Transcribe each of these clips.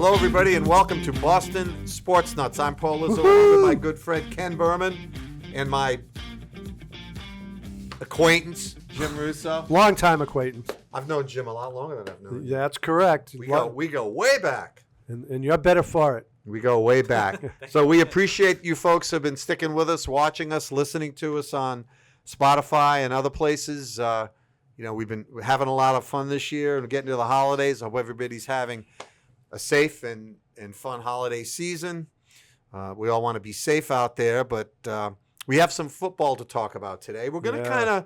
Hello, everybody, and welcome to Boston Sports Nuts. I'm Paul Izzo, along with my good friend Ken Berman and my acquaintance, Jim Russo. Long-time acquaintance. I've known Jim a lot longer than I've known you. Yeah, that's correct. We go way back. And you're better for it. We go way back. So we appreciate you folks who have been sticking with us, watching us, listening to us on Spotify and other places. We've been having a lot of fun this year and getting to the holidays. I hope everybody's having a safe and fun holiday season. We all want to be safe out there, but we have some football to talk about today. We're going to kind of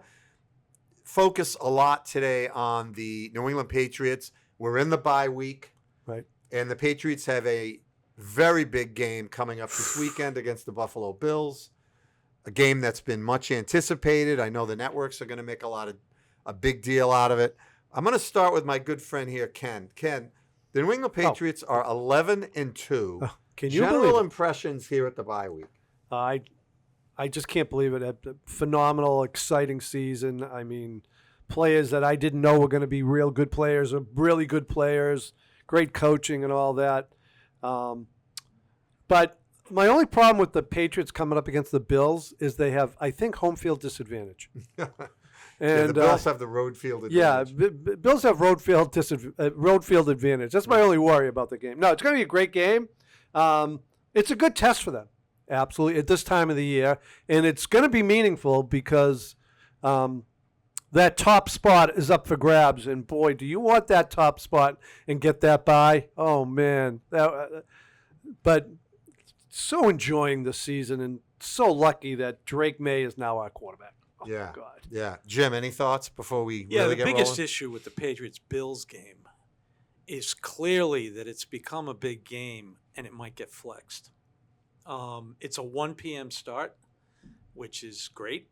focus a lot today on the New England Patriots. We're in the bye week. Right. And the Patriots have a very big game coming up this weekend against the Buffalo Bills, a game that's been much anticipated. I know the networks are going to make a big deal out of it. I'm going to start with my good friend here, Ken. Ken, the New England Patriots are 11-2. Can you General believe it? impressions here at the bye week? I just can't believe it. A phenomenal, exciting season. I mean, players that I didn't know were going to be real good players are really good players, great coaching and all that. But my only problem with the Patriots coming up against the Bills is they have, I think, home field disadvantage. And the Bills have the road field advantage. Yeah, Bills have road field advantage. That's my only worry about the game. No, it's going to be a great game. It's a good test for them, absolutely, at this time of the year. And it's going to be meaningful because that top spot is up for grabs. And, boy, do you want that top spot and get that bye? Oh, man. But so enjoying the season and so lucky that Drake May is now our quarterback. Oh, yeah. God. Yeah. Jim, any thoughts before we Yeah, really the get biggest rolling? issue with the Patriots-Bills game is clearly that it's become a big game and it might get flexed. It's a 1 p.m. start, which is great,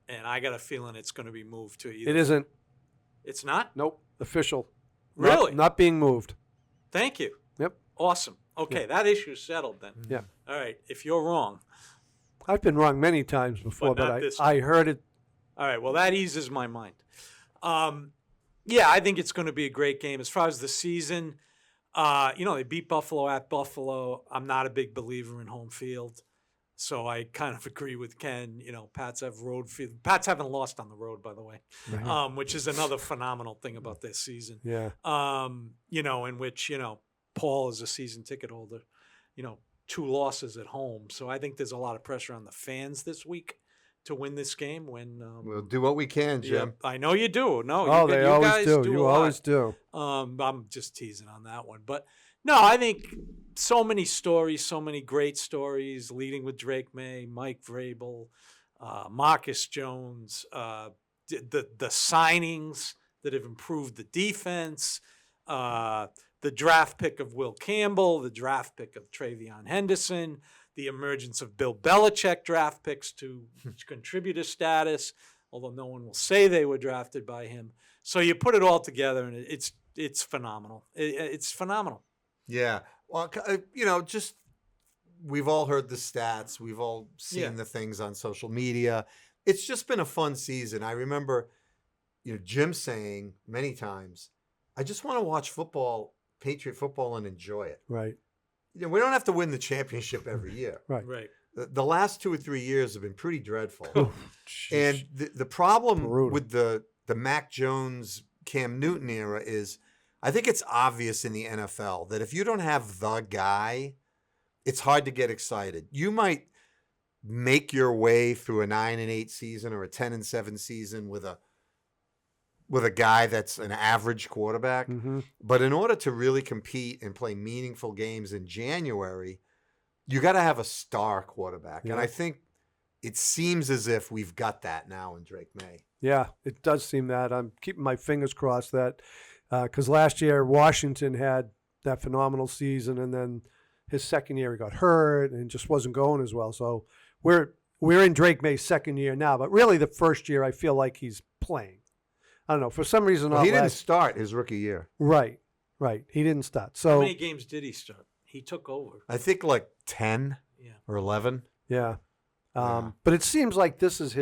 and I got a feeling it's going to be moved to either. It isn't. It's not? Nope. Official. Really? Not being moved. Thank you. Yep. Awesome. Okay, that issue's settled then. Yeah. All right, if you're wrong. I've been wrong many times before, But not but this I heard it. All right, well, that eases my mind. Yeah, I think it's going to be a great game. As far as the season, they beat Buffalo at Buffalo. I'm not a big believer in home field, so I kind of agree with Ken. Pats have road field. Pats haven't lost on the road, by the way, which is another phenomenal thing about this season. Yeah. In which, Paul is a season ticket holder, 2 losses at home. So I think there's a lot of pressure on the fans this week to win this game. When We'll do what we can, Jim. I know you do. No, They you always guys do. do. You a lot. always do. I'm just teasing on that one, but no, I think so many stories, so many great stories, leading with Drake May, Mike Vrabel, Marcus Jones, the signings that have improved the defense. The draft pick of Will Campbell, the draft pick of Travion Henderson, the emergence of Bill Belichick draft picks to contributor status, although no one will say they were drafted by him. So you put it all together, and it's phenomenal. It's phenomenal. Yeah. Well, just we've all heard the stats. We've all seen the things on social media. It's just been a fun season. I remember, Jim saying many times, I just want to watch football, Patriot football, and enjoy it. Right. We don't have to win the championship every year. Right. The last 2 or 3 years have been pretty dreadful. Oh, and the problem Brutal. with the Mac Jones, Cam Newton era is I think it's obvious in the NFL that if you don't have the guy, it's hard to get excited. You might make your way through a 9-8 season or a 10-7 season with a guy that's an average quarterback. Mm-hmm. But in order to really compete and play meaningful games in January, you got to have a star quarterback. Yeah. And I think it seems as if we've got that now in Drake May. Yeah, it does seem that. I'm keeping my fingers crossed that because last year Washington had that phenomenal season, and then his second year he got hurt and just wasn't going as well. So we're in Drake May's second year now, but really the first year I feel like he's playing. I don't know. For some reason, Well, he didn't start his rookie year. Right. He didn't start. So How many games did he start? He took over. I think like 10 or 11. Yeah. Yeah. But it seems like this is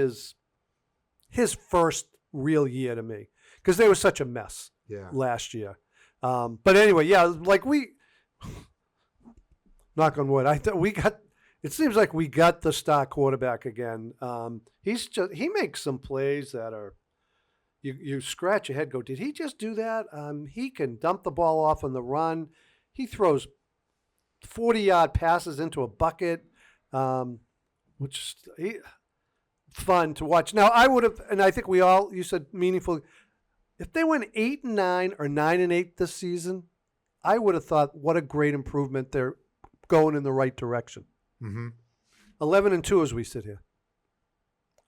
his first real year to me because they were such a mess Yeah. last year. But anyway, yeah, like knock on wood. It seems like we got the star quarterback again. He makes some plays that are, you scratch your head, go, did he just do that? He can dump the ball off on the run. He throws 40-yard passes into a bucket, which fun to watch. Now, I would have, and I think you said meaningful. If they went 8-9 or 9-8 this season, I would have thought, what a great improvement. They're going in the right direction. Mm-hmm. 11-2 as we sit here.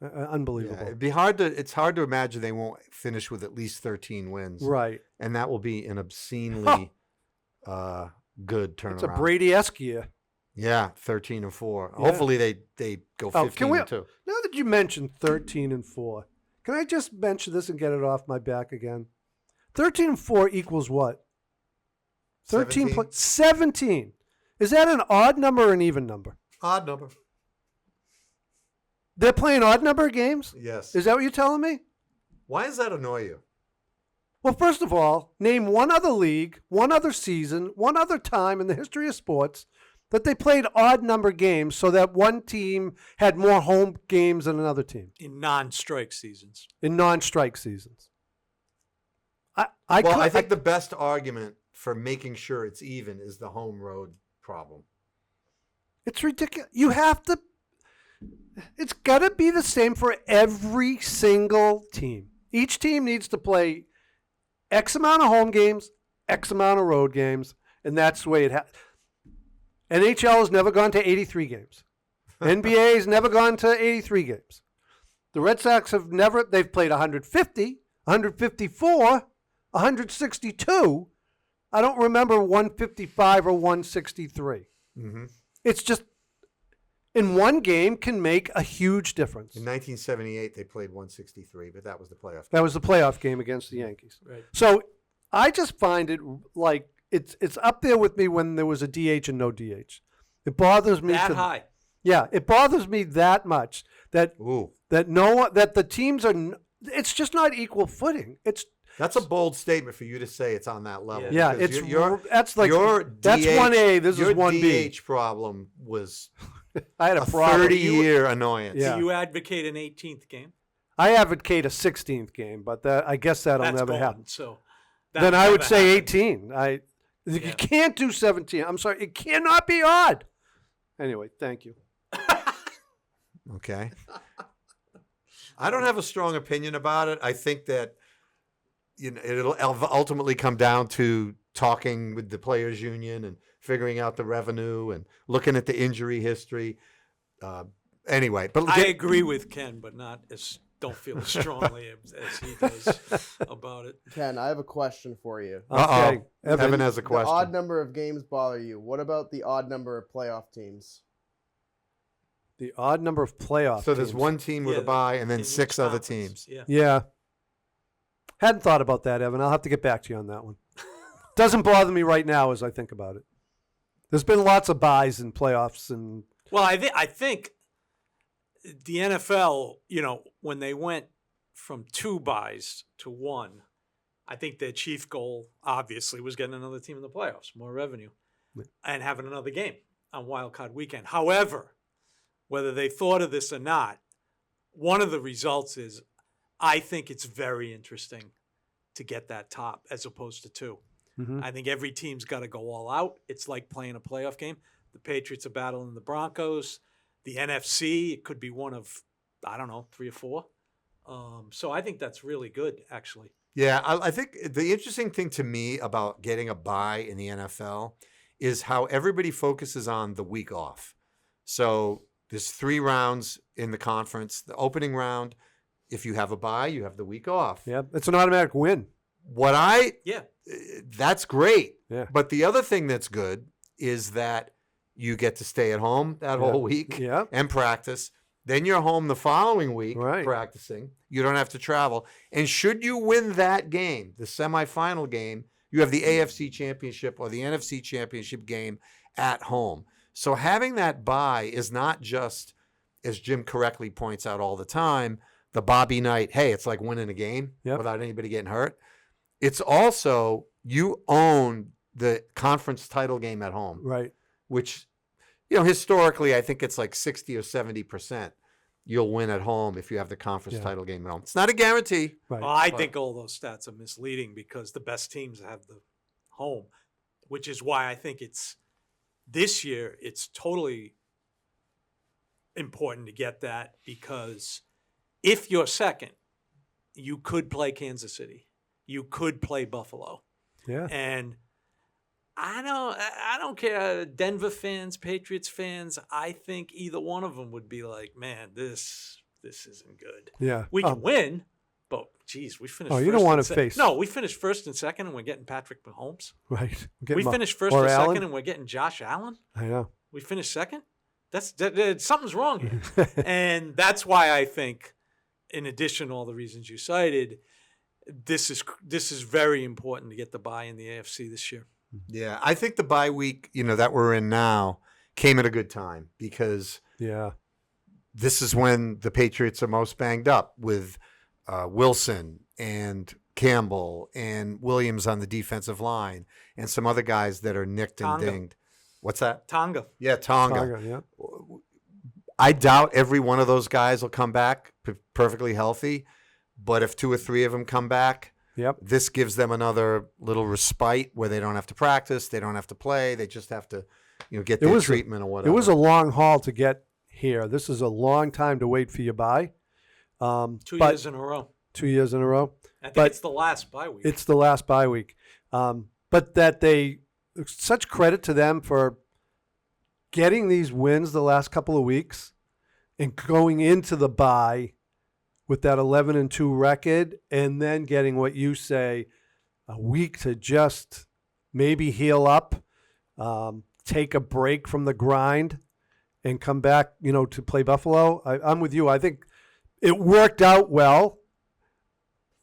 Unbelievable. Yeah, it's hard to imagine they won't finish with at least 13 wins. Right. And that will be an obscenely good turnaround. It's a Brady-esque year. Yeah, 13-4. Yeah. Hopefully they go 15-2. Now that you mentioned 13-4, can I just mention this and get it off my back again? 13-4 equals what? 17. Is that an odd number or an even number? Odd number. They're playing odd number games? Yes. Is that what you're telling me? Why does that annoy you? Well, first of all, name one other league, one other season, one other time in the history of sports that they played odd number games so that one team had more home games than another team. In non-strike seasons. In non-strike seasons. I think the best argument for making sure it's even is the home road problem. It's ridiculous. It's got to be the same for every single team. Each team needs to play X amount of home games, X amount of road games, and that's the way it NHL has never gone to 83 games. NBA has never gone to 83 games. The Red Sox they've played 150, 154, 162. I don't remember 155 or 163. Mm-hmm. It's just, in one game can make a huge difference. In 1978, they played 163, but that was the playoff game. That was the playoff game against the Yankees. Right. So I just find it like it's up there with me when there was a DH and no DH. It bothers me That high. Yeah, it bothers me that much that Ooh. that the teams are. It's just not equal footing. That's a bold statement for you to say it's on that level. Yeah, because that's like that's DH, 1A. This is 1B. Your DH problem was I had a problem. 30-year annoyance. Yeah. Do you advocate an 18th game? I advocate a 16th game, but I guess that'll That's never gone, happen. So Then I would say happen. 18. You can't do 17. I'm sorry. It cannot be odd. Anyway, thank you. Okay. I don't have a strong opinion about it. I think that it'll ultimately come down to talking with the players' union and figuring out the revenue and looking at the injury history. Anyway, but I agree with Ken, but don't feel as strongly as he does about it. Ken, I have a question for you. Okay. Evan has a question. The odd number of games bother you. What about the odd number of playoff teams? The odd number of playoff So there's teams. one team with a bye and then In 6 each other conference. teams. Yeah. Yeah. Hadn't thought about that, Evan. I'll have to get back to you on that one. Doesn't bother me right now as I think about it. There's been lots of buys in playoffs and Well, I think the NFL, when they went from 2 buys to 1, I think their chief goal obviously was getting another team in the playoffs, more revenue, and having another game on Wild Card Weekend. However, whether they thought of this or not, one of the results is I think it's very interesting to get that top as opposed to 2. Mhm. I think every team's got to go all out. It's like playing a playoff game. The Patriots are battling the Broncos. The NFC, it could be one of, 3 or 4. So I think that's really good, actually. Yeah, I think the interesting thing to me about getting a bye in the NFL is how everybody focuses on the week off. So there's 3 rounds in the conference. The opening round, if you have a bye, you have the week off. yeah, it's an automatic win. That's great. Yeah. But the other thing that's good is that you get to stay at home that whole week Yeah. and practice. Then you're home the following week Right. practicing. You don't have to travel. And should you win that game, the semifinal game, you have the AFC Championship or the NFC Championship game at home. So having that bye is not just, as Jim correctly points out all the time, the Bobby Knight, hey, it's like winning a game Yep. without anybody getting hurt. It's also, you own the conference title game at home, Right. which, historically, I think it's like 60 or 70%. You'll win at home if you have the conference title game at home. It's not a guarantee. Right. Well, I think all those stats are misleading because the best teams have the home, which is why I think this year it's totally important to get that, because if you're second, you could play Kansas City, you could play Buffalo, Yeah. and I don't care. Denver fans, Patriots fans, I think either one of them would be like, man, this isn't good. Yeah. We can win, but geez, we finished. Oh, you first don't want and to face. No, we finished first and second, and we're getting Patrick Mahomes. Right. We finished first or and Allen. second, and we're getting Josh Allen. I know. We finished second. Something's wrong here, and that's why I think, in addition to all the reasons you cited, this is very important to get the bye in the AFC this year. Yeah, I think the bye week, that we're in now, came at a good time because Yeah. this is when the Patriots are most banged up with Wilson and Campbell and Williams on the defensive line and some other guys that are nicked and Tonga. dinged. What's that? Tonga. Yeah, Tonga. Tonga, yeah. I doubt every one of those guys will come back perfectly healthy, but if 2 or 3 of them come back, Yep. this gives them another little respite where they don't have to practice, they don't have to play, they just have to, get their treatment or whatever. It was a long haul to get here. This is a long time to wait for your bye. 2 but- years in a row. 2 years in a row. I think but it's the last bye week. It's the last bye week. But that such credit to them for getting these wins the last couple of weeks and going into the bye with that 11-2 record, and then getting what you say, a week to just maybe heal up, take a break from the grind, and come back, to play Buffalo. I'm with you. I think it worked out well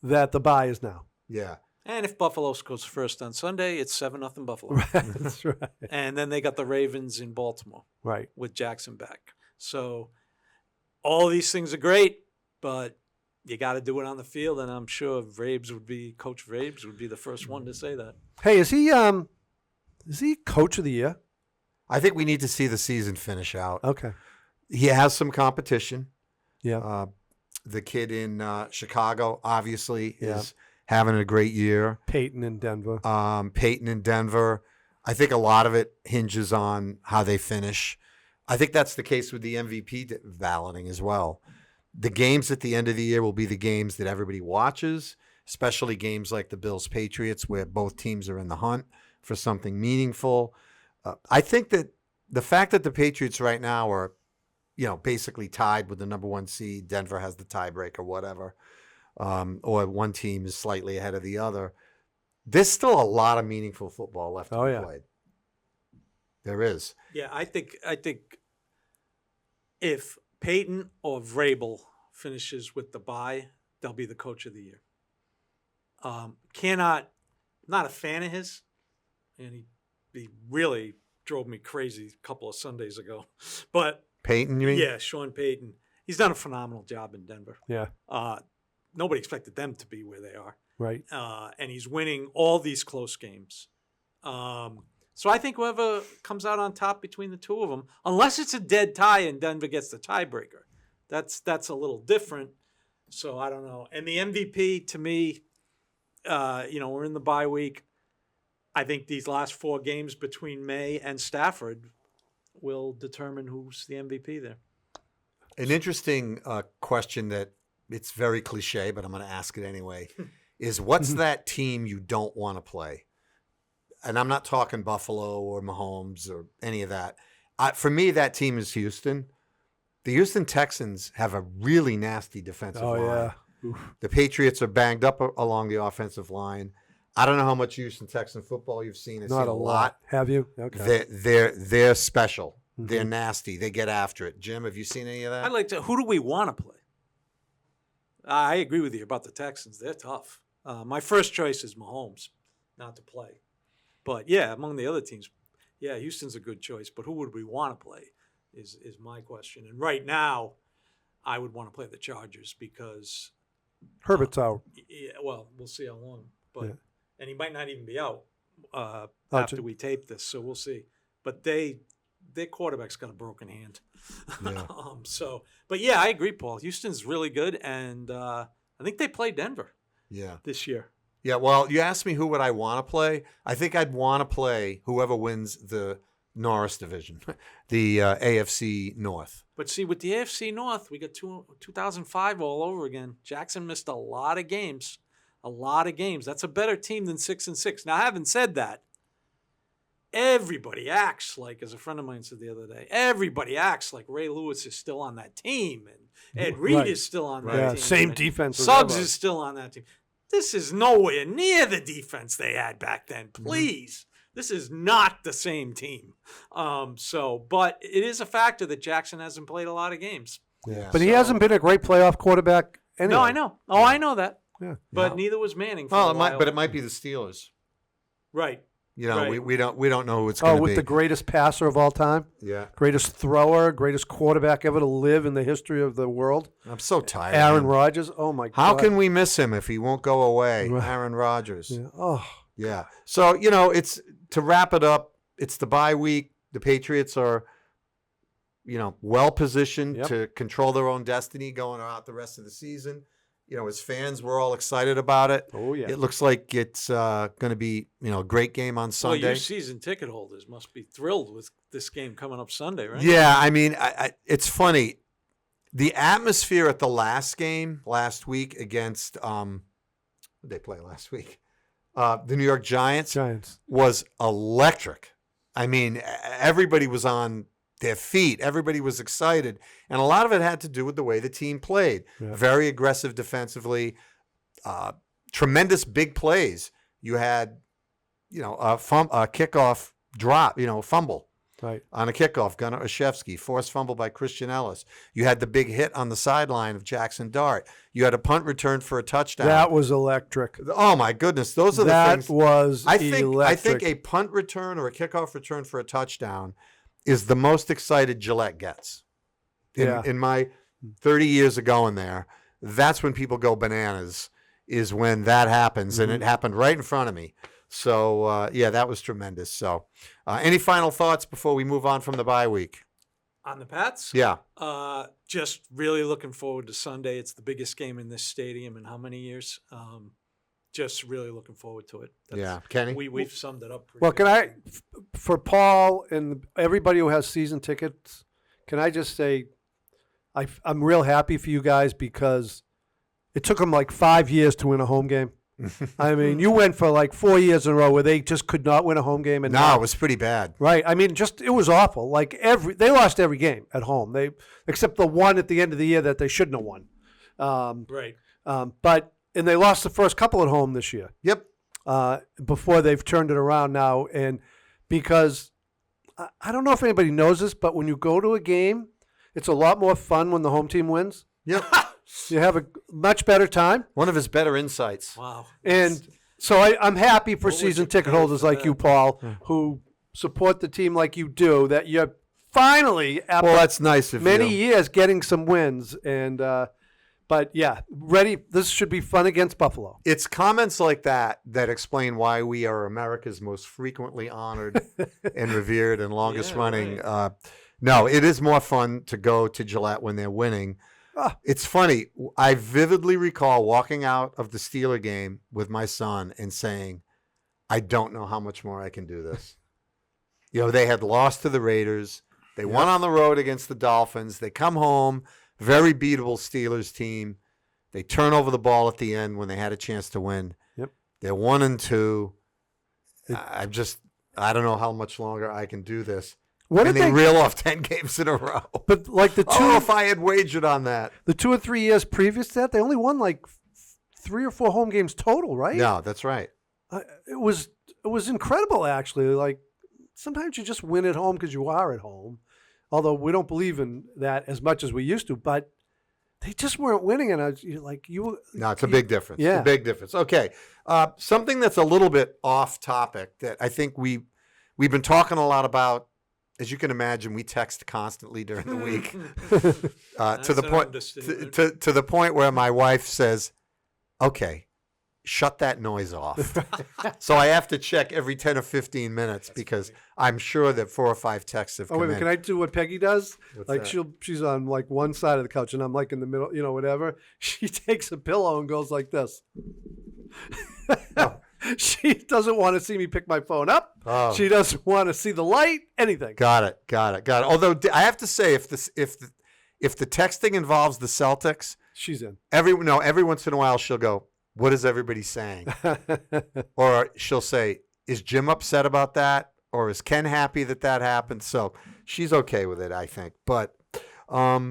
that the bye is now. Yeah. And if Buffalo scores first on Sunday, it's 7-0 Buffalo. That's right. And then they got the Ravens in Baltimore Right. with Jackson back. So all these things are great, but you got to do it on the field. And I'm sure Coach Vrabes would be the first one to say that. Hey, is he coach of the year? I think we need to see the season finish out. Okay. He has some competition. Yeah. The kid in Chicago, obviously, Yeah. is having a great year. Peyton in Denver. Peyton in Denver. I think a lot of it hinges on how they finish. I think that's the case with the MVP balloting as well. The games at the end of the year will be the games that everybody watches, especially games like the Bills-Patriots where both teams are in the hunt for something meaningful. I think that the fact that the Patriots right now are, basically tied with the number 1 seed, Denver has the tiebreaker, whatever, or one team is slightly ahead of the other, there's still a lot of meaningful football left to be played. There is. Yeah, I think if Peyton or Vrabel finishes with the bye, they'll be the coach of the year. Not a fan of his, and he really drove me crazy a couple of Sundays ago. But Peyton, you mean? yeah, Sean Payton. He's done a phenomenal job in Denver. Yeah. Nobody expected them to be where they are. Right. And he's winning all these close games. So I think whoever comes out on top between the two of them, unless it's a dead tie and Denver gets the tiebreaker, that's a little different. So I don't know. And the MVP, to me, we're in the bye week. I think these last 4 games between May and Stafford will determine who's the MVP there. An interesting question that it's very cliche, but I'm going to ask it anyway, is what's that team you don't want to play? And I'm not talking Buffalo or Mahomes or any of that. For me, that team is Houston. The Houston Texans have a really nasty defensive line. Yeah. Oof. The Patriots are banged up along the offensive line. I don't know how much Houston Texan football you've seen. I've Not seen a lot. Have you? Okay. They're special. Mm-hmm. They're nasty. They get after it. Jim, have you seen any of that? Who do we want to play? I agree with you about the Texans. They're tough. My first choice is Mahomes, not to play. But yeah, among the other teams, yeah, Houston's a good choice. But who would we want to play is my question. And right now, I would want to play the Chargers because Herbert's out. yeah, well, we'll see how long. But Yeah. and he might not even be out. after we tape this, so we'll see. But their quarterback's got a broken hand. Yeah. But yeah, I agree, Paul. Houston's really good, and I think they play Denver Yeah. this year. Yeah, well, you asked me who would I want to play. I think I'd want to play whoever wins the Norris division, the AFC North. But see, with the AFC North, we got 2005 all over again. Jackson missed a lot of games. That's a better team than 6-6. Now, having said that, everybody acts like, as a friend of mine said the other day, everybody acts like Ray Lewis is still on that team, and Ed Reed Right. is still on that Yeah, team. same and defense. as Suggs ever. is still on that team. This is nowhere near the defense they had back then. Please. This is not the same team. But it is a factor that Jackson hasn't played a lot of games. Yeah. But he hasn't been a great playoff quarterback anyway. No, I know. Oh, I know that. Yeah. But Yeah. neither was Manning. For Well, a while. it might be the Steelers. Right. You know, Right. we don't know who it's going Oh, to with be. the greatest passer of all time, Yeah. greatest thrower, greatest quarterback ever to live in the history of the world, I'm so tired. Aaron man. Rodgers. Oh my How God. can we miss him if he won't go away? Right. Aaron Rodgers. Yeah. Oh, Yeah. So, it's to wrap it up, it's the bye week. The Patriots are, well positioned Yep. to control their own destiny going out the rest of the season. As fans, we're all excited about it. oh yeah. It looks like it's going to be, a great game on Well, Sunday. you season ticket holders must be thrilled with this game coming up Sunday, right? Yeah, I mean, it's funny. The atmosphere at the last game last week against who did they play last week? The New York Giants was electric. I mean, everybody was on their feet. Everybody was excited. And a lot of it had to do with the way the team played. Yeah. Very aggressive defensively, tremendous big plays. You had, a kickoff drop, fumble. Right. On a kickoff, Gunnar Olszewski, forced fumble by Christian Ellis. You had the big hit on the sideline of Jackson Dart. You had a punt return for a touchdown. That was electric. Oh my goodness, those are the That things. was I think electric. a punt return or a kickoff return for a touchdown is the most excited Gillette gets. Yeah. In my 30 years of going there, that's when people go bananas. Is when that happens, and it happened right in front of me. So, that was tremendous. So, any final thoughts before we move on from the bye week? On the Pats? Yeah. Just really looking forward to Sunday. It's the biggest game in this stadium in how many years? Just really looking forward to it. Yeah. Kenny? We've summed it up pretty Well, good. for Paul and everybody who has season tickets, can I just say, I'm real happy for you guys because it took them like 5 years to win a home game. I mean, you went for like 4 years in a row where they just could not win a home game. And No, now- it was pretty bad. right. I mean, it was awful. Like they lost every game at home. Except the one at the end of the year that they shouldn't have won. Right. And they lost the first couple at home this year. Yep. Before they've turned it around now. And because I don't know if anybody knows this, but when you go to a game, it's a lot more fun when the home team wins. Yep. You have a much better time. One of his better insights. Wow. And so I'm happy for What would season you ticket pay holders for like that? you, Paul, who support the team like you do, that you're finally, after Well, that's nice of many you. years, getting some wins. And but yeah, ready. This should be fun against Buffalo. It's comments like that that explain why we are America's most frequently honored and revered and longest Yeah, running. right. No, it is more fun to go to Gillette when they're winning. It's funny. I vividly recall walking out of the Steeler game with my son and saying, I don't know how much more I can do this. They had lost to the Raiders. They won on the road against the Dolphins. They come home, very beatable Steelers team. They turn over the ball at the end when they had a chance to win. Yep. They're 1-2. I don't know how much longer I can do this. What And did they they? reel off 10 games in a row. But like the Oh, if I had wagered on that. the 2 or 3 years previous to that, they only won like 3 or 4 home games total, right? No, that's right. It was incredible, actually. Like sometimes you just win at home because you are at home, although we don't believe in that as much as we used to. But they just weren't winning, and No, it's a big difference. Yeah. It's a big difference. Okay. Something that's a little bit off topic that I think we've been talking a lot about. As you can imagine, we text constantly during the week to That's the an point understatement. to the point where my wife says, "Okay, shut that noise off. So I have to check every 10 or 15 minutes because I'm sure that 4 or 5 texts have Oh, come wait a in. minute. Can I do what Peggy does? What's Like that? she's on like one side of the couch and I'm like in the middle, whatever. She takes a pillow and goes like this. Oh. She doesn't want to see me pick my phone up. Oh. She doesn't want to see the light, anything. Got it. Although I have to say, if the texting involves the Celtics, She's in. every once in a while she'll go, "What is everybody saying?" Or she'll say, "Is Jim upset about that?" Or is Ken happy that happened? So she's okay with it, I think. But I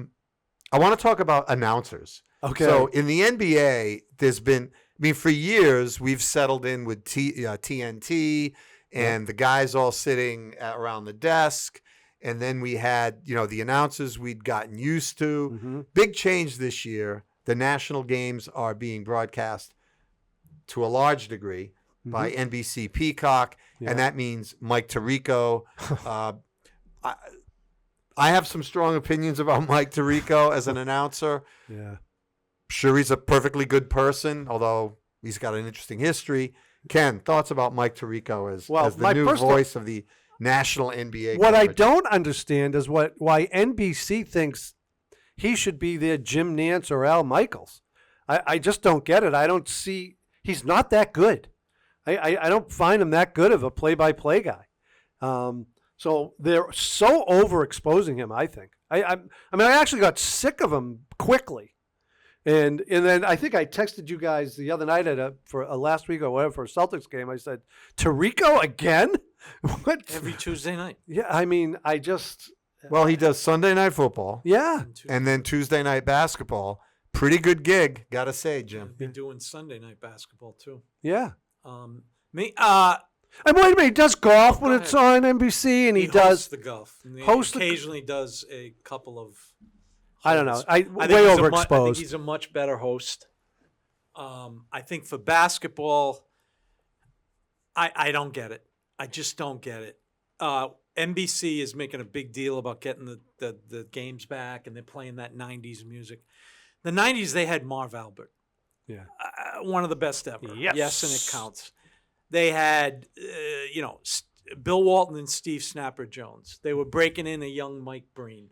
want to talk about announcers. Okay. So in the NBA, there's been, for years we've settled in with TNT and the guys all sitting around the desk. And then we had, the announcers we'd gotten used to. Mm-hmm. Big change this year. The national games are being broadcast to a large degree by NBC Peacock. Yeah. And that means Mike Tirico. I have some strong opinions about Mike Tirico as an announcer. Yeah. Sure, he's a perfectly good person, although he's got an interesting history. Ken, thoughts about Mike Tirico as the my new personal- voice of the national NBA What I coverage? don't understand is why NBC thinks he should be their Jim Nantz or Al Michaels. I just don't get it. I don't see – he's not that good. I don't find him that good of a play-by-play guy. So they're so overexposing him, I think. I actually got sick of him quickly. And then I think I texted you guys the other night for a last week or whatever for a Celtics game. I said, Tirico again? What? Every Tuesday night. Yeah, I just Well, he does Sunday Night Football yeah. and then Tuesday Night Basketball. Pretty good gig, gotta say, Jim. I've been doing Sunday night basketball too. Yeah. And wait a minute, he does golf when Go it's on NBC, and he hosts does. the golf. And he hosts the- occasionally does a couple of. I don't know. hosts. I think way he's I think overexposed. he's a much better host. I think for basketball, I don't get it. I just don't get it. NBC is making a big deal about getting the games back, and they're playing that 90s music. The 90s, they had Marv Albert. Yeah. One of the best ever. Yes. And it counts. They had, Bill Walton and Steve Snapper Jones. They were breaking in a young Mike Breen,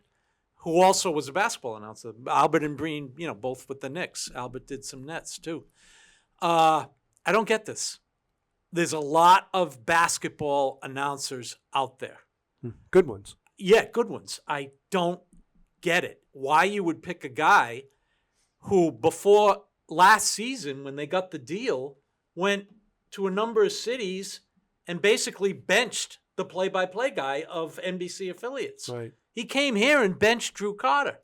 who also was a basketball announcer. Albert and Breen, both with the Knicks. Albert did some Nets too. I don't get this. There's a lot of basketball announcers out there. Good ones. Yeah, good ones. I don't get it. Why you would pick a guy who before last season, when they got the deal, went to a number of cities and basically benched the play-by-play guy of NBC affiliates. Right. He came here and benched Drew Carter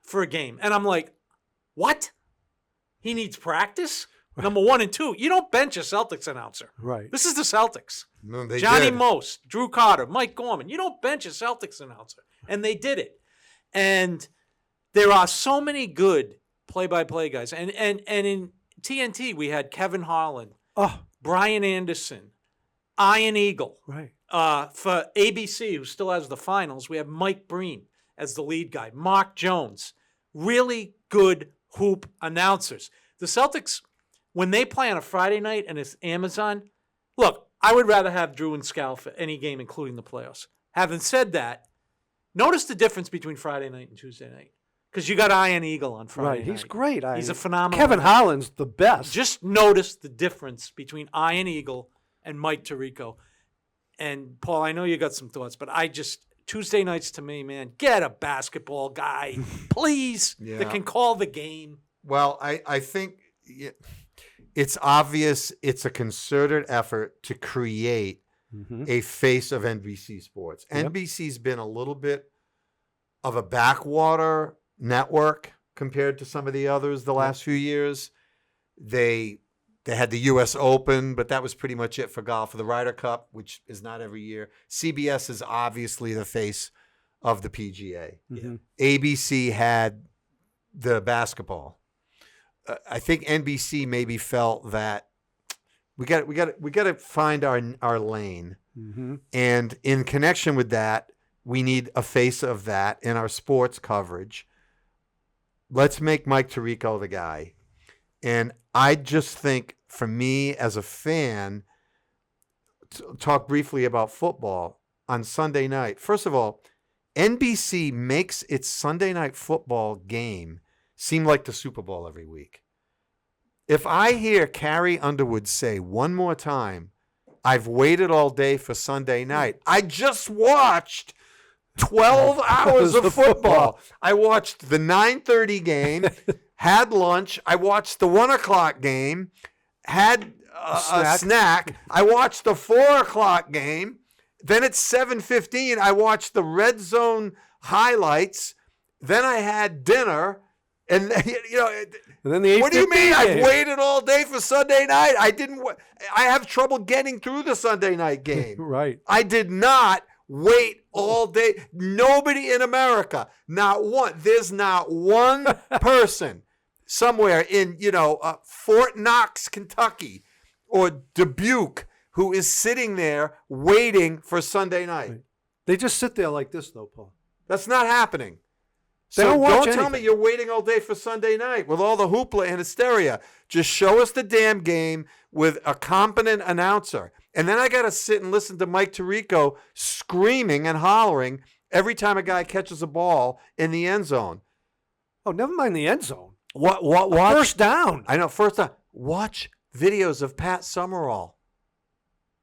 for a game. And I'm like, what? He needs practice? Number 1 and 2. You don't bench a Celtics announcer. Right. This is the Celtics. No, they Johnny did. Most, Drew Carter, Mike Gorman. You don't bench a Celtics announcer. And they did it. And there are so many good play-by-play guys. And in TNT, we had Kevin Harlan, Oh, Brian Anderson, Iron Eagle. right. For ABC, who still has the finals, we have Mike Breen as the lead guy, Mark Jones. Really good hoop announcers. The Celtics, when they play on a Friday night and it's Amazon, look, I would rather have Drew and Scal for any game, including the playoffs. Having said that, notice the difference between Friday night and Tuesday night. Because you got Iron Eagle on Friday Right. night. He's great. He's a phenomenal Kevin announcer. Holland's the best. Just notice the difference between Iron Eagle and Mike Tirico. And Paul, I know you got some thoughts, but Tuesday nights to me, man, get a basketball guy, please, Yeah. that can call the game. Well, I think it's obvious it's a concerted effort to create a face of NBC Sports. Yep. NBC's been a little bit of a backwater network compared to some of the others the last few years. They had the U.S. Open, but that was pretty much it for golf. The Ryder Cup, which is not every year. CBS is obviously the face of the PGA. Mhm. ABC had the basketball. I think NBC maybe felt that we got to find our lane, Mhm. and in connection with that, we need a face of that in our sports coverage. Let's make Mike Tirico the guy. And I just think for me as a fan, talk briefly about football on Sunday night. First of all, NBC makes its Sunday night football game seem like the Super Bowl every week. If I hear Carrie Underwood say one more time, I've waited all day for Sunday night, I just watched 12 hours of football. I watched the 9:30 game, had lunch. I watched the 1 o'clock game, had a snack. I watched the 4 o'clock game. Then at 7:15, I watched the red zone highlights. Then I had dinner. And, you know, And then the what do you mean? 8:15 I've game. waited all day for Sunday night. I have trouble getting through the Sunday night game. Right. I did not wait all day. Nobody in America, there's not one person somewhere in, Fort Knox, Kentucky, or Dubuque who is sitting there waiting for Sunday night. Right. They just sit there like this, though, Paul. That's not happening. They So don't watch tell me anything. you're waiting all day for Sunday night with all the hoopla and hysteria. Just show us the damn game with a competent announcer. And then I got to sit and listen to Mike Tirico screaming and hollering every time a guy catches a ball in the end zone. Oh, never mind the end zone. Watch, First down. I know, first time. Watch videos of Pat Summerall.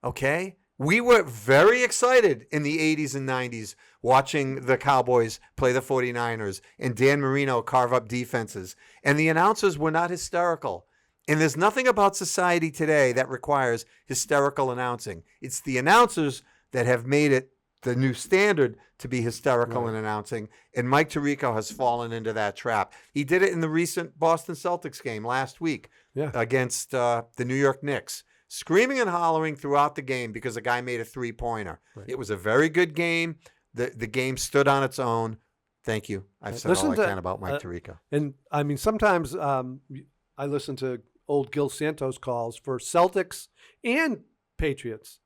Okay? We were very excited in the 80s and 90s watching the Cowboys play the 49ers and Dan Marino carve up defenses. And the announcers were not hysterical. And there's nothing about society today that requires hysterical announcing. It's the announcers that have made it the new standard to be hysterical in announcing. And Mike Tirico has fallen into that trap. He did it in the recent Boston Celtics game last week against the New York Knicks. Screaming and hollering throughout the game because a guy made a three-pointer. Right. It was a very good game. The game stood on its own. Thank you. I've said all I can about Mike Tirico. And, I mean, sometimes I listen to old Gil Santos calls for Celtics and Patriots.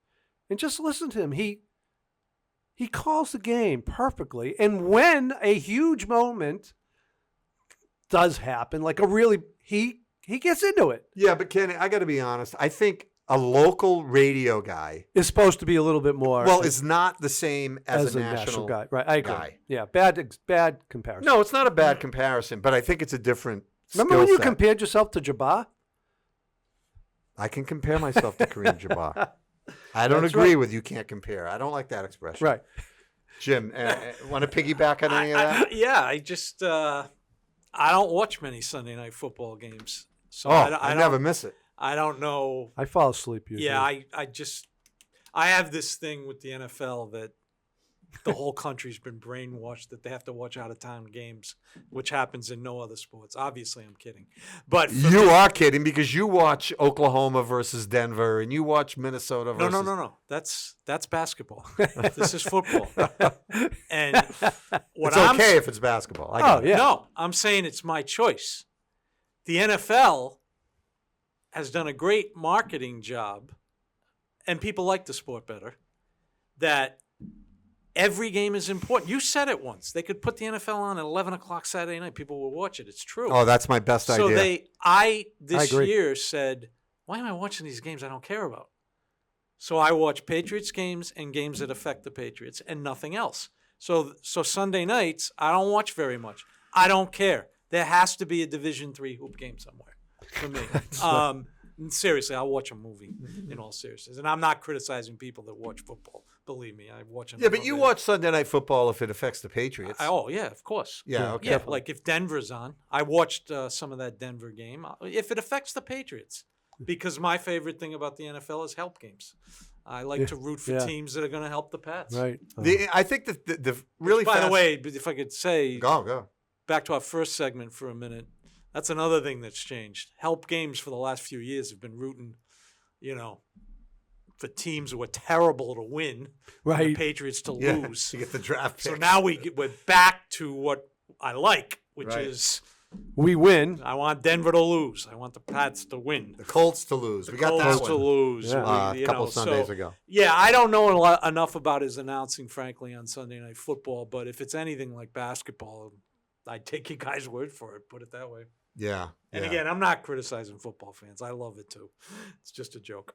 And just listen to him. He calls the game perfectly. And when a huge moment does happen, like he gets into it. Yeah, but Kenny, I got to be honest. I think a local radio guy Is supposed to be a little bit more. is not the same as a national guy. Right, I agree. guy. Yeah, bad comparison. No, it's not a bad comparison, but I think it's a different Remember skill when you set. compared yourself to Jabbar? I can compare myself to Kareem Jabbar. I don't That's agree right. with you can't compare. I don't like that expression. Right. Jim, want to piggyback on any of that? Yeah, I just I don't watch many Sunday night football games. So I don't- never miss it. I don't know. I fall asleep usually. Yeah, I have this thing with the NFL that the whole country's been brainwashed that they have to watch out of town games, which happens in no other sports. Obviously, I'm kidding. But You are kidding because you watch Oklahoma versus Denver and you watch Minnesota versus no. That's basketball. This is football. And what It's okay if it's basketball. I got it. yeah. No, I'm saying it's my choice. The NFL has done a great marketing job, and people like the sport better, that every game is important. You said it once. They could put the NFL on at 11 o'clock Saturday night. People will watch it. It's true. Oh, that's my best so idea. this agree. year said, why am I watching these games I don't care about? So I watch Patriots games and games that affect the Patriots and nothing else. So Sunday nights, I don't watch very much. I don't care. There has to be a Division III hoop game somewhere for me. Seriously, I'll watch a movie in all seriousness. And I'm not criticizing people that watch football. Believe me, I watch them. Yeah, but you watch Sunday Night Football if it affects the Patriots. Oh, yeah, of course. Yeah, okay. Yeah, like if Denver's on. I watched some of that Denver game. If it affects the Patriots. Because my favorite thing about the NFL is help games. I like to root for teams that are going to help the Pats. Right. I think that the really By the fast- way, if I could say, Go. back to our first segment for a minute, that's another thing that's changed. Help games for the last few years have been rooting, for teams who are terrible to win, and the Right. Patriots to Yeah, lose. to get the draft pick. So now we're back to what I like, which Right. is We win. I want Denver to lose. I want the Pats to win. The Colts to lose. We got Colts that to one lose. Yeah. We- a couple know, Sundays so- ago. Yeah, I don't know enough about his announcing, frankly, on Sunday Night Football. But if it's anything like basketball, I'd take you guys' word for it. Put it that way. Yeah. And yeah. again, I'm not criticizing football fans. I love it too. It's just a joke.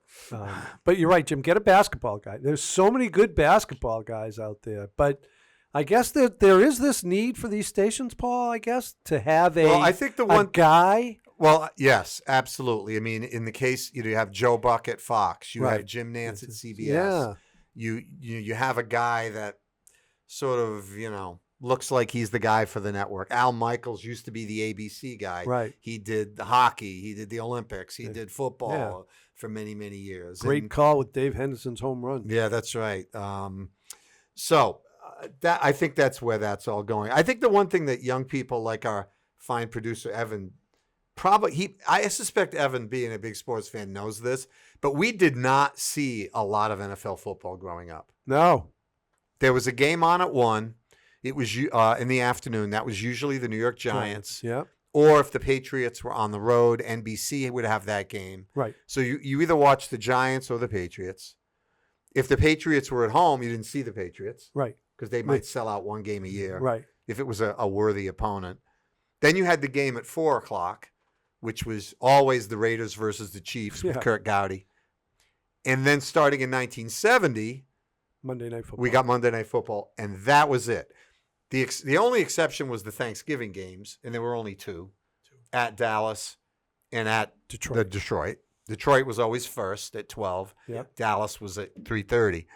But you're right, Jim. Get a basketball guy. There's so many good basketball guys out there. But I guess that there is this need for these stations, Paul, I guess, to have I think the a one guy. Well, yes, absolutely. I mean, in the case, you have Joe Buck at Fox, you have Right. Jim Nance at CBS. Yeah. You have a guy that sort of, looks like he's the guy for the network. Al Michaels used to be the ABC guy. Right. He did the hockey, he did the Olympics, he did football for many, many years. Great call with Dave Henderson's home run. Yeah, that's right. That I think that's where that's all going. I think the one thing that young people like our fine producer Evan I suspect Evan, being a big sports fan, knows this, but we did not see a lot of NFL football growing up. No. There was a game on at 1. It was in the afternoon. That was usually the New York Giants. Yeah. Or if the Patriots were on the road, NBC would have that game. Right. So you either watched the Giants or the Patriots. If the Patriots were at home, you didn't see the Patriots. Right. Because they might sell out one game a year. Right. If it was a worthy opponent. Then you had the game at 4 o'clock, which was always the Raiders versus the Chiefs with Kurt Gowdy. And then starting in 1970, Monday Night Football. we got Monday Night Football, and that was it. The only exception was the Thanksgiving games, and there were only two at Dallas and at Detroit. Detroit was always first at 12. Yep. Dallas was at 3:30.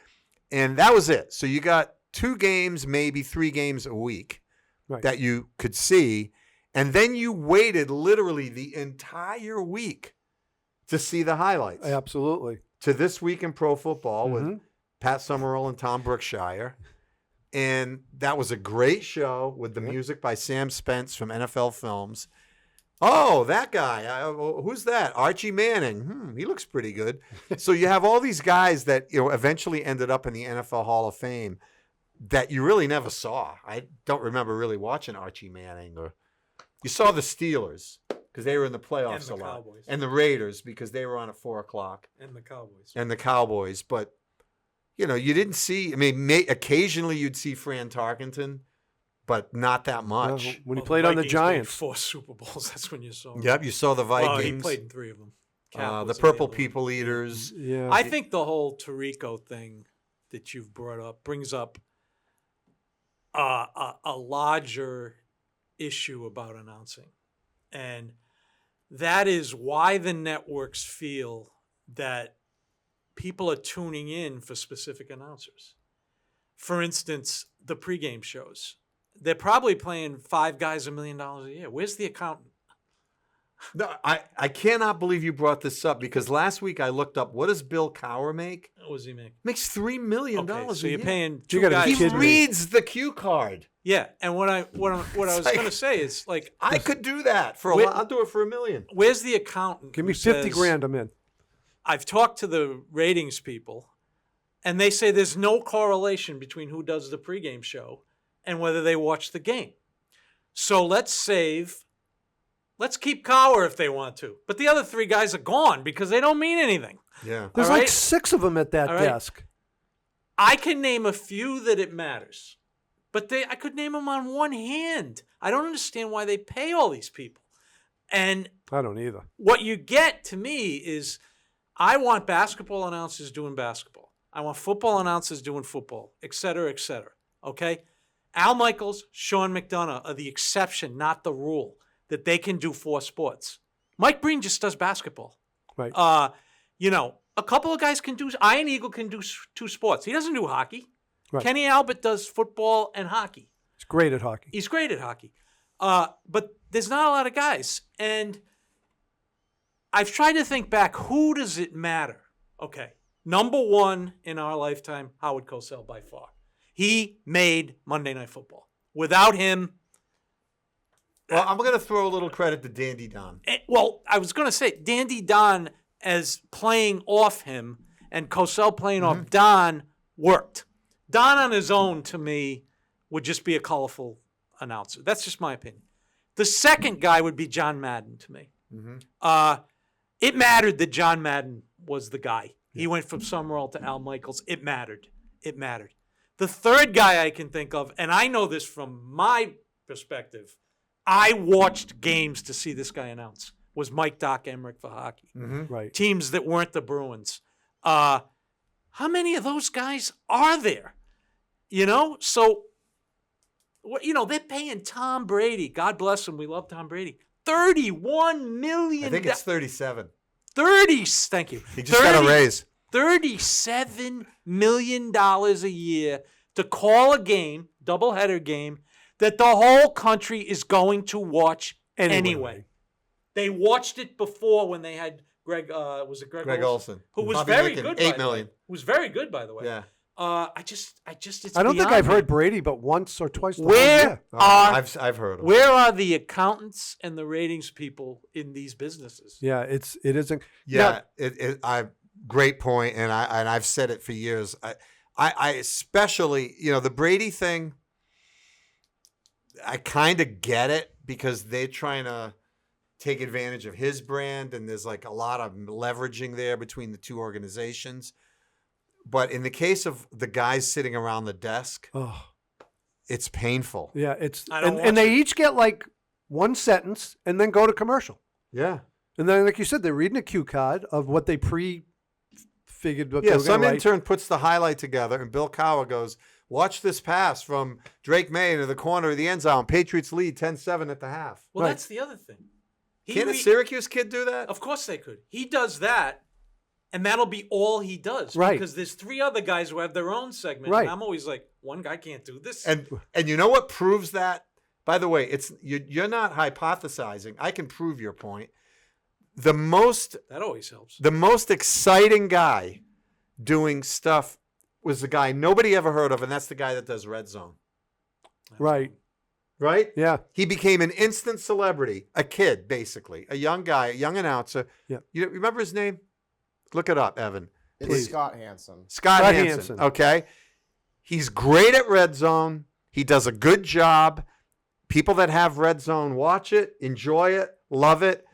And that was it. So you got 2 games, maybe 3 games a week that you could see. And then you waited literally the entire week to see the highlights. Absolutely. To This Week in Pro Football with Pat Summerall and Tom Brookshire. And that was a great show with the music by Sam Spence from NFL Films. Oh, that guy. Who's that? Archie Manning. He looks pretty good. So you have all these guys that eventually ended up in the NFL Hall of Fame that you really never saw. I don't remember really watching Archie Manning. Or you saw the Steelers because they were in the playoffs a lot. Cowboys. And the Raiders because they were on at 4 o'clock. And the Cowboys. But, you didn't see, occasionally you'd see Fran Tarkenton, but not that much. When he played on the Giants. 4 Super Bowls, that's when you saw him. Yep, you saw the Vikings. Well, he played in 3 of them. The Purple People Eaters. Yeah. I think the whole Tirico thing that you've brought up brings up a larger issue about announcing. And that is why the networks feel that people are tuning in for specific announcers. For instance, the pregame shows. They're probably paying 5 guys $1 million a year. Where's the accountant? No, I cannot believe you brought this up because last week I looked up what does Bill Cowher make? What does he make? Makes $3 million Okay, a so year. you're paying You 2 gotta be guys. He kidding me. reads the cue card. Yeah, and what I was like- going to say is like, I could do that for Wait- I'll do it for $1 million. where's the accountant? Give me who 50 says, grand, I'm in. I've talked to the ratings people, and they say there's no correlation between who does the pregame show and whether they watch the game. So let's keep Cowher if they want to. But the other 3 guys are gone because they don't mean anything. Yeah. There's All like right. 6 of them at that All right. desk. I can name a few that it matters, but I could name them on one hand. I don't understand why they pay all these people. And I don't either. what you get to me is I want basketball announcers doing basketball. I want football announcers doing football, et cetera, okay? Al Michaels, Sean McDonough are the exception, not the rule, that they can do 4 sports. Mike Breen just does basketball. Right. A couple of guys can do, Iron Eagle can do 2 sports. He doesn't do hockey. Right. Kenny Albert does football and hockey. He's great at hockey. He's great at hockey. But there's not a lot of guys. And I've tried to think back, who does it matter? Okay. Number 1 in our lifetime, Howard Cosell by far. He made Monday Night Football. Without him, Well, I'm going to throw a little credit to Dandy Don. I was going to say, Dandy Don as playing off him and Cosell playing off Don worked. Don on his own, to me, would just be a colorful announcer. That's just my opinion. The second guy would be John Madden to me. It mattered that John Madden was the guy. He went from Summerall to Al Michaels. It mattered. The third guy I can think of, and I know this from my perspective, I watched games to see this guy announce. Was Mike Doc Emmerich for hockey? Right. Teams that weren't the Bruins. How many of those guys are there? So, they're paying Tom Brady. God bless him. We love Tom Brady. $31 million. I think it's 37. 30. Thank you. He just got a raise. $37 million a year to call a game, doubleheader game, that the whole country is going to watch anyway. They watched it before when they had Greg Olson, who was Bobby very Lincoln, good. $8 million. Who was very good, by the way. Yeah. It's I don't think beyond I've me. heard Brady but once or twice. Where I've heard him. where are the accountants and the ratings people in these businesses? Yeah, it isn't. Yeah, great point, and I've said it for years. I especially, the Brady thing, I kind of get it because they're trying to take advantage of his brand, and there's like a lot of leveraging there between the two organizations. But in the case of the guys sitting around the desk, it's painful. Yeah, and they each get like one sentence and then go to commercial. Yeah. And then, like you said, they're reading a cue card of what they figured. What they Yeah, were some gonna write. intern puts the highlight together, and Bill Cowher goes, watch this pass from Drake May into the corner of the end zone. Patriots lead 10-7 at the half. Well, Right. that's the other thing. Can a Syracuse kid do that? Of course they could. He does that, and that'll be all he does. Right. Because there's three other guys who have their own segment. Right. And I'm always like, one guy can't do this. And you know what proves that? By the way, you're not hypothesizing. I can prove your point. that always helps. The most exciting guy doing stuff was the guy nobody ever heard of, and that's the guy that does Red Zone. Right. Right? Yeah. He became an instant celebrity, a kid, basically, a young guy, a young announcer. Yeah. You remember his name? Look it up, Evan. It's Please. Scott Hansen. Scott Hansen. Hansen. Okay. He's great at Red Zone. He does a good job. People that have Red Zone watch it, enjoy it, love it.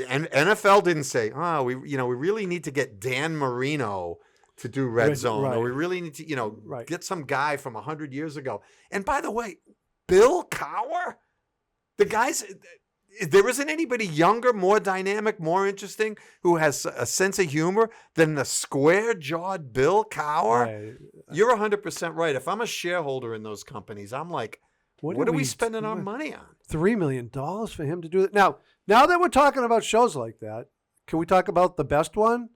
And NFL didn't say, we really need to get Dan Marino to do Red Zone. right. Or we really need to, Right. get some guy from 100 years ago. And by the way, Bill Cowher, the guys, there isn't anybody younger, more dynamic, more interesting who has a sense of humor than the square-jawed Bill Cowher. Right. You're 100% right. If I'm a shareholder in those companies, I'm like, what are we spending our money on? $3 million for him to do that. Now that we're talking about shows like that, can we talk about the best one?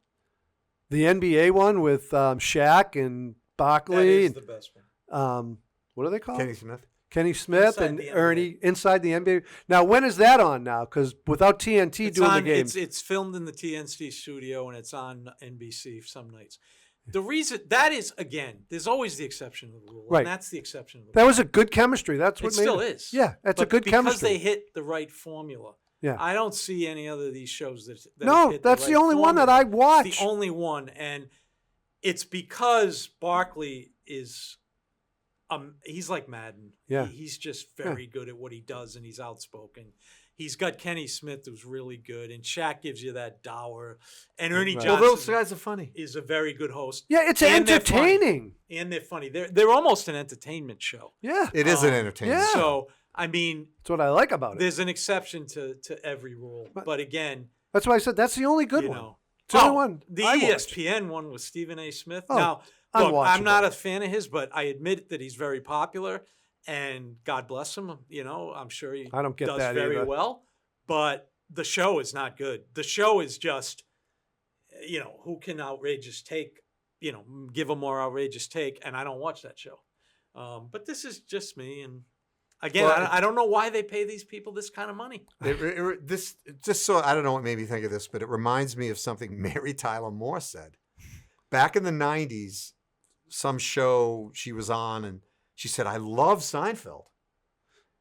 The NBA one with Shaq and Barkley. That is the best one. What are they called? Kenny Smith. Kenny Smith Inside and the NBA. Ernie inside the NBA. Now, when is that on now? Because without TNT It's doing on, the games. It's filmed in the TNT studio, and it's on NBC some nights. The reason that is, again, there's always the exception of the rule, Right. and that's the exception of the That rule. was a good chemistry. That's what It made still it. is. Yeah, that's a But good because chemistry. they hit the right formula. Yeah. I don't see any other of these shows that No, hit that's the right only one that formula. I watch. It's the only one, and it's because Barkley is, he's like Madden. Yeah. He's just very good at what he does, and he's outspoken. He's got Kenny Smith, who's really good, and Shaq gives you that dour. And Ernie Right. Well, Johnson those guys are funny. is a very good host. Yeah, it's And they're funny. entertaining. And they're funny. They're almost an entertainment show. Yeah, It is an entertainment. yeah. So, I mean, that's what I like about it. there's an exception to every rule. But again, That's why I said that's the only good you one. know. It's the only one The I watch. ESPN one was Stephen A. Smith. Oh, Now, look, I'm unwatchable. not a fan of his, but I admit that he's very popular, and God bless him. I'm sure he I don't get does that very either. well. But the show is not good. The show is just, who can outrageous take, give a more outrageous take, and I don't watch that show. But this is just me, and again, Well, I don't know why they pay these people this kind of money. I don't know what made me think of this, but it reminds me of something Mary Tyler Moore said. Back in the 90s, some show she was on, and she said, I love Seinfeld.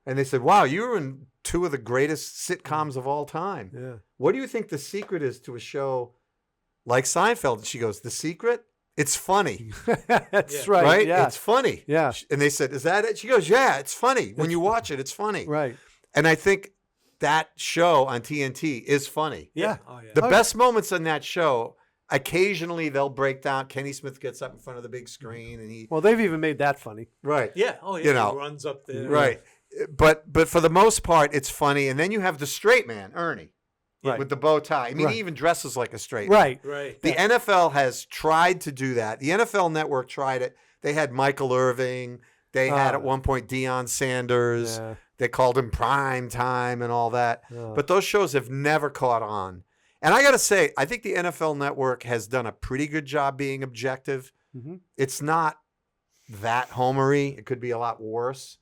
And they said, wow, you were in two of the greatest sitcoms of all time. Yeah. What do you think the secret is to a show like Seinfeld? And she goes, the secret? It's funny. That's Yeah. right. Right? Yeah. It's funny. Yeah. And they said, is that it? She goes, yeah, it's funny. When you watch it, it's funny. Right. And I think that show on TNT is funny. Yeah. Oh, yeah. The best moments in that show, occasionally they'll break down. Kenny Smith gets up in front of the big screen and he. Well, they've even made that funny. Right. Yeah. Oh, yeah. You know, He runs up there. Right. but for the most part, it's funny. And then you have the straight man, Ernie, Right. with the bow tie. I mean, Right. he even dresses like a straight man. Right. Right. The NFL has tried to do that. The NFL Network tried it. They had Michael Irving. They had at one point Deion Sanders. Yeah. They called him Prime Time and all that. Oh. But those shows have never caught on. And I got to say, I think the NFL Network has done a pretty good job being objective. Mhm. It's not that homery. It could be a lot worse.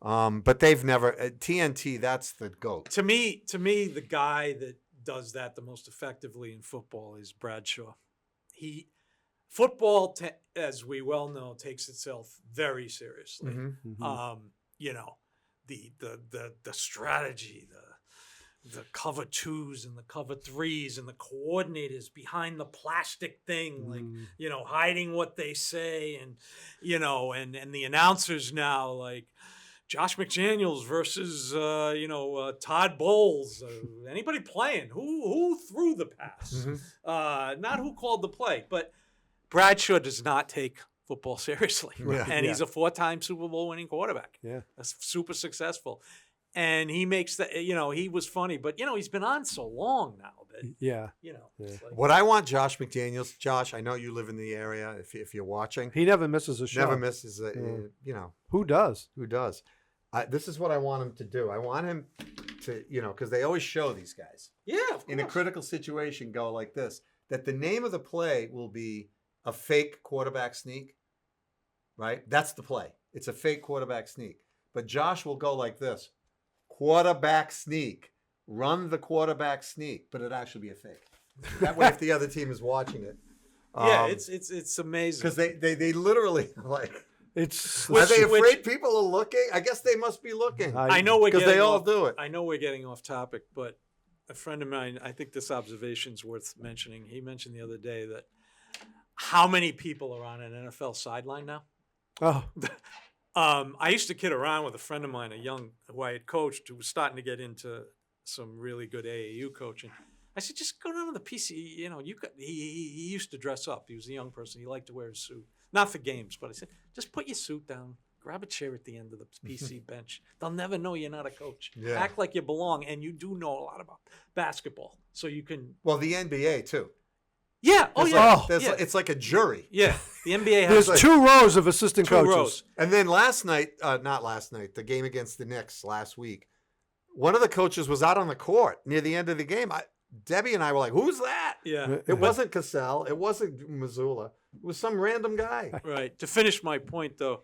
But they've never TNT. That's the GOAT. To me, the guy that does that the most effectively in football is Bradshaw. Football, as we well know, takes itself very seriously. Mhm. You know, the strategy, the cover twos and the cover threes and the coordinators behind the plastic thing, like, you know, hiding what they say, and, you know, and the announcers now, like Josh McDaniels versus Todd Bowles. Anybody playing? Who threw the pass? Not who called the play. But Bradshaw does not take football seriously, Yeah. and he's a 4-time Super Bowl winning quarterback. Yeah. That's super successful. And he makes that, you know, he was funny, but, you know, he's been on so long now that, Yeah. you know. Yeah. It's like, What I want Josh McDaniels, Josh, I know you live in the area. If you're watching, He never misses a show. never misses. You know, Who does? who does? This is what I want him to do. I want him to, you know, because they always show these guys yeah, of in a course. critical situation go like this: that the name of the play will be a fake quarterback sneak. Right? That's the play. It's a fake quarterback sneak. But Josh will go like this: quarterback sneak, run the quarterback sneak, but it'd actually be a fake. That way, if the other team is watching it, Yeah, it's amazing. because they literally like. It's Are they Which- afraid people are looking? I guess they must be looking. I know we're because getting they all off, do it. I know we're getting off topic, but a friend of mine, I think this observation's worth mentioning. He mentioned the other day that how many people are on an NFL sideline now? oh, I used to kid around with a friend of mine, who I had coached, who was starting to get into some really good AAU coaching. I said, just go down to the PC. You know, he used to dress up. He was a young person. He liked to wear a suit, not for games, but I said, just put your suit down, grab a chair at the end of the PC bench. They'll never know you're not a coach. Yeah. Act like you belong, and you do know a lot about basketball, so you can. Well, the NBA too. Yeah. Oh There's yeah. like- there's yeah. like- it's like a jury. Yeah. The NBA has there's 2 rows of assistant two coaches. rows. And then last night, not last night, the game against the Knicks last week, one of the coaches was out on the court near the end of the game. Debbie and I were like, "Who's that?" Yeah. It wasn't Cassell. It wasn't Missoula. It was some random guy. Right. To finish my point, though,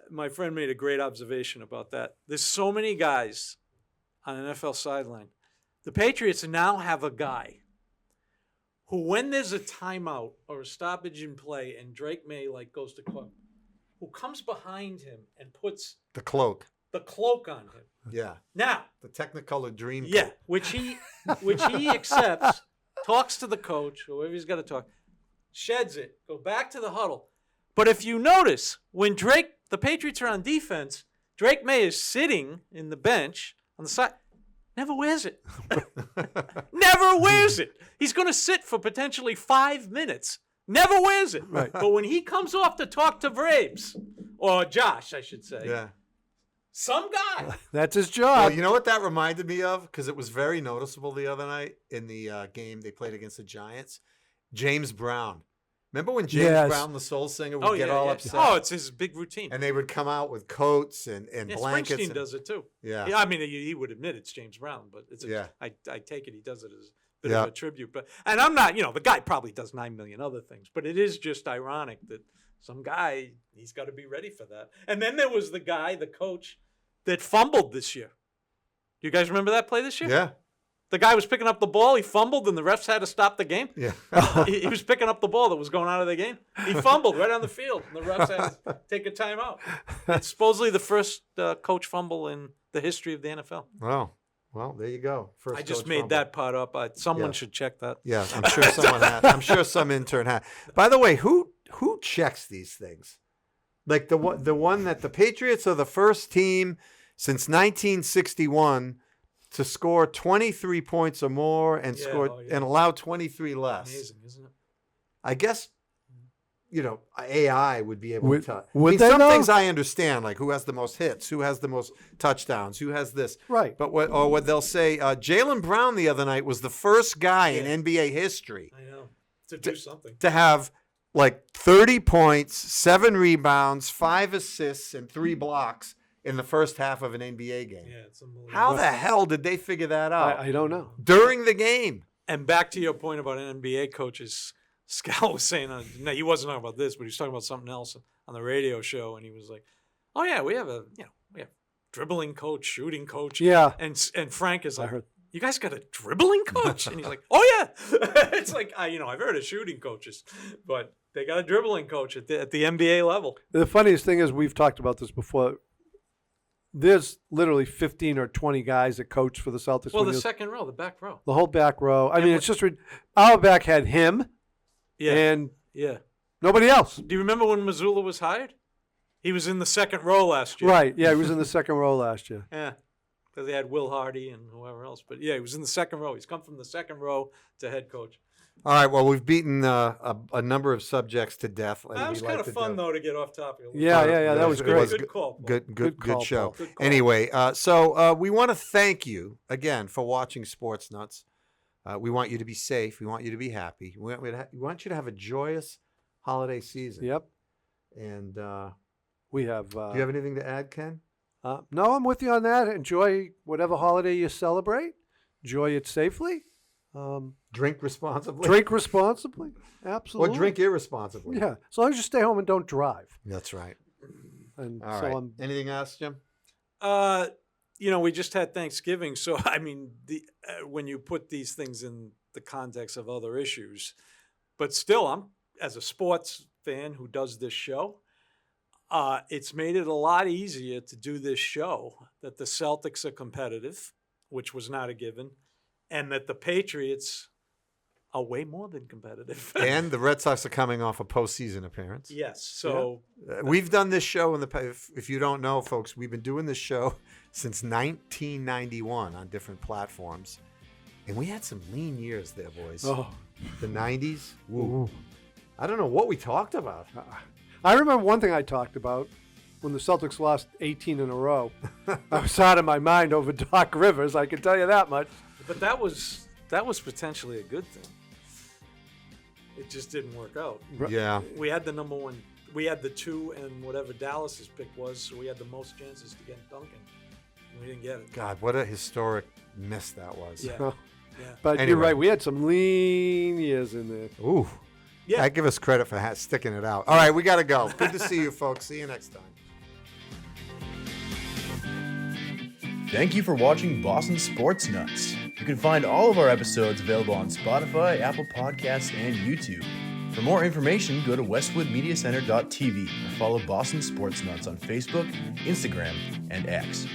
my friend made a great observation about that. There's so many guys on an NFL sideline. The Patriots now have a guy who, when there's a timeout or a stoppage in play and Drake May goes to court, who comes behind him and puts The cloak. the cloak on him. Yeah. Now, The Technicolor Dream. yeah, Coat. which he accepts, talks to the coach, whoever he's got to talk, sheds it, go back to the huddle. But if you notice, when the Patriots are on defense, Drake May is sitting in the bench on the side, never wears it. Never wears it. He's going to sit for potentially 5 minutes. Never wears it. Right. But when he comes off to talk to Vrabes, or Josh, I should say, Yeah. some guy. That's his Well, job. you know what that reminded me of? Because it was very noticeable the other night in the game they played against the Giants. James Brown. Remember when James Yes. Brown, the soul singer, would get all upset? Oh, it's his big routine. And they would come out with coats and Yeah, blankets. Springsteen and- does it too. Yeah. I mean, he would admit it's James Brown, but it's Yeah. I take it he does it as a bit Yeah. of a tribute. But and I'm not, the guy probably does 9 million other things, but it is just ironic that some guy, he's got to be ready for that. And then there was the guy, the coach, that fumbled this year. Do you guys remember that play this year? Yeah. The guy was picking up the ball, he fumbled, and the refs had to stop the game. Yeah. He was picking up the ball that was going out of the game. He fumbled right on the field, and the refs had to take a timeout. It's supposedly the first coach fumble in the history of the NFL. Well, there you go. First I just coach made fumble. that part up. Someone Yeah. should check that. Yeah, I'm sure someone had. I'm sure some intern had. By the way, who checks these things? Like the one that the Patriots are the first team since 1961 to score 23 points or more and Yeah, score oh, yeah. and allow 23 less. Amazing, isn't it? I guess AI would be able Would- to. would I mean, they, some though? things I understand, like who has the most hits, who has the most touchdowns, who has this. Right. But what they'll say, Jaylen Brown the other night was the first guy in NBA history I know. To do something. to have like 30 points, 7 rebounds, 5 assists, and 3 blocks in the first half of an NBA game. Yeah, it's unbelievable. How the hell did they figure that out I don't know. during the game? And back to your point about NBA coaches, Scal was saying, no, he wasn't talking about this, but he was talking about something else on the radio show, and he was like, "Oh yeah, we have dribbling coach, shooting coach." Yeah. And Frank is I like, heard. "You guys got a dribbling coach?" And he's like, "Oh yeah." It's like I've heard of shooting coaches, but they got a dribbling coach at the NBA level. The funniest thing is we've talked about this before. There's literally 15 or 20 guys that coach for the Celtics. Well, when the you- second row, the back row. the whole back row. I mean, it's just our back had him Yeah, and yeah. nobody else. Do you remember when Missoula was hired? He was in the second row last year. Right. Yeah, he was in the second row last year. Yeah, because they had Will Hardy and whoever else. But yeah, he was in the second row. He's come from the second row to head coach. All right. Well, we've beaten a number of subjects to death. as That we was like kind of to fun, do. though, to get off topic. Yeah, that was It great. was Good call. Paul. Good call, show. Paul. Good call. Anyway, so we want to thank you again for watching Sports Nuts. We want you to be safe. We want you to be happy. We want you to have a joyous holiday season. Yep. And We have. do you have anything to add, Ken? No, I'm with you on that. Enjoy whatever holiday you celebrate. Enjoy it safely. Drink responsibly. Drink responsibly. Or Absolutely. drink irresponsibly. Yeah. As long as you stay home and don't drive. That's right. And All so right. I'm. Anything else, Jim? We just had Thanksgiving, so I mean, when you put these things in the context of other issues, but still, I'm as a sports fan who does this show, it's made it a lot easier to do this show. That the Celtics are competitive, which was not a given, and that the Patriots are way more than competitive. And the Red Sox are coming off a postseason appearance. Yes, so We've done this show in the past. If you don't know, folks, we've been doing this show since 1991 on different platforms. And we had some lean years there, boys. Oh. The 90s. Woo. I don't know what we talked about. I remember one thing I talked about when the Celtics lost 18 in a row. I was out of my mind over Doc Rivers. I can tell you that much. but that was potentially a good thing. It just didn't work out. Yeah. We had the number one. We had the 2 and whatever Dallas's pick was, so we had the most chances to get Duncan. And we didn't get it. God, what a historic miss that was. Yeah. Oh. Yeah. But you're Anyway. right. We had some lean years in there. Ooh. Yeah. I give us credit for sticking it out. All right, we got to go. Good to see you, folks. See you next time. Thank you for watching Boston Sports Nuts. You can find all of our episodes available on Spotify, Apple Podcasts, and YouTube. For more information, go to westwoodmediacenter.tv or follow Boston Sports Nuts on Facebook, Instagram, and X.